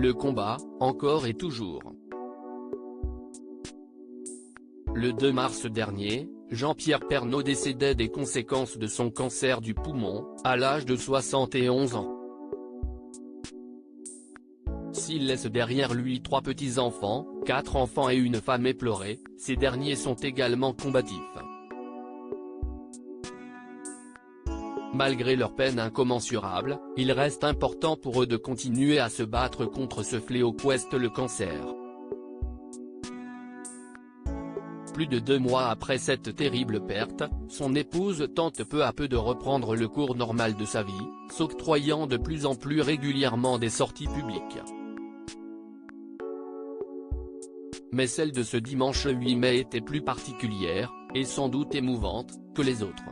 Le combat, encore et toujours. Le 2 mars dernier, Jean-Pierre Pernaut décédait des conséquences de son cancer du poumon, à l'âge de 71 ans. S'il laisse derrière lui 3 petits-enfants, 4 enfants et une femme éplorée, ces derniers sont également combatifs. Malgré leur peine incommensurable, il reste important pour eux de continuer à se battre contre ce fléau qu'est le cancer. Plus de 2 mois après cette terrible perte, son épouse tente peu à peu de reprendre le cours normal de sa vie, s'octroyant de plus en plus régulièrement des sorties publiques. Mais celle de ce dimanche 8 mai était plus particulière, et sans doute émouvante, que les autres.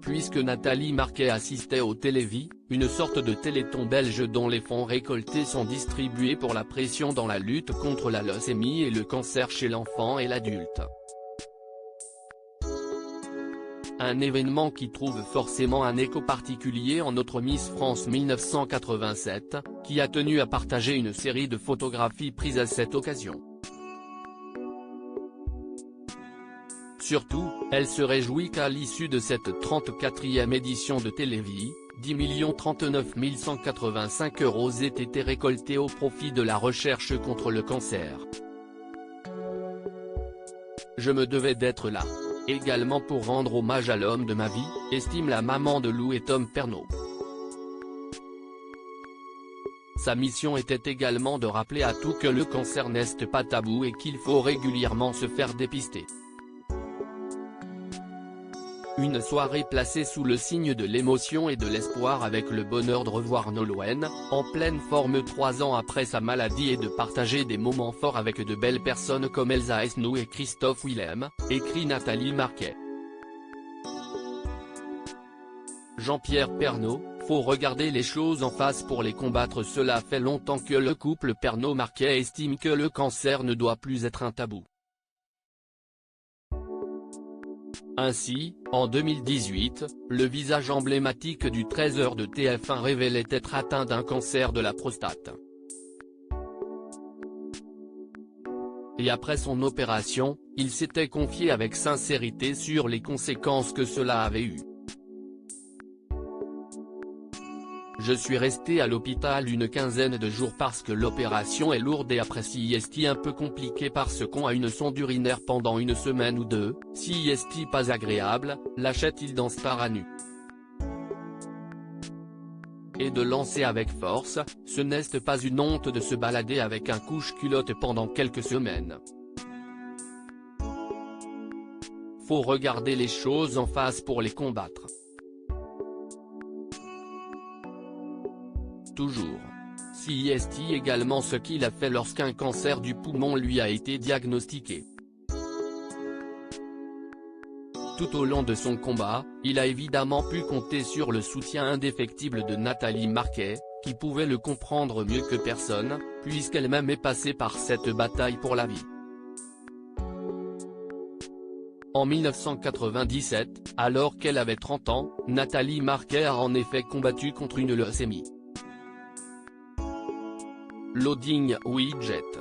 Puisque Nathalie Marquet assistait au Télévis, une sorte de téléthon belge dont les fonds récoltés sont distribués pour la pression dans la lutte contre la leucémie et le cancer chez l'enfant et l'adulte. Un événement qui trouve forcément un écho particulier en notre Miss France 1987, qui a tenu à partager une série de photographies prises à cette occasion. Surtout, elle se réjouit qu'à l'issue de cette 34e édition de Télévis, 10 039 185 € aient été récoltés au profit de la recherche contre le cancer. Je me devais d'être là. Également pour rendre hommage à l'homme de ma vie, estime la maman de Lou et Tom Pernaut. Sa mission était également de rappeler à tous que le cancer n'est pas tabou et qu'il faut régulièrement se faire dépister. Une soirée placée sous le signe de l'émotion et de l'espoir avec le bonheur de revoir Nolwenn, en pleine forme 3 ans après sa maladie et de partager des moments forts avec de belles personnes comme Elsa Esnou et Christophe Willem, écrit Nathalie Marquet. Jean-Pierre Pernaut, faut regarder les choses en face pour les combattre. Cela fait longtemps que le couple Pernaut-Marquet estime que le cancer ne doit plus être un tabou. Ainsi, en 2018, le visage emblématique du 13h de TF1 révélait être atteint d'un cancer de la prostate. Et après son opération, il s'était confié avec sincérité sur les conséquences que cela avait eues. Je suis resté à l'hôpital une quinzaine de jours parce que l'opération est lourde et après CIST un peu compliqué parce qu'on a une sonde urinaire pendant une semaine ou 2, CIST pas agréable, lâchait-il dans Star à nu. Et de lancer avec force, ce n'est pas une honte de se balader avec un couche-culotte pendant quelques semaines. Faut regarder les choses en face pour les combattre. Toujours. CIST également ce qu'il a fait lorsqu'un cancer du poumon lui a été diagnostiqué. Tout au long de son combat, il a évidemment pu compter sur le soutien indéfectible de Nathalie Marquet, qui pouvait le comprendre mieux que personne, puisqu'elle-même est passée par cette bataille pour la vie. En 1997, alors qu'elle avait 30 ans, Nathalie Marquet a en effet combattu contre une leucémie. Loading Widget.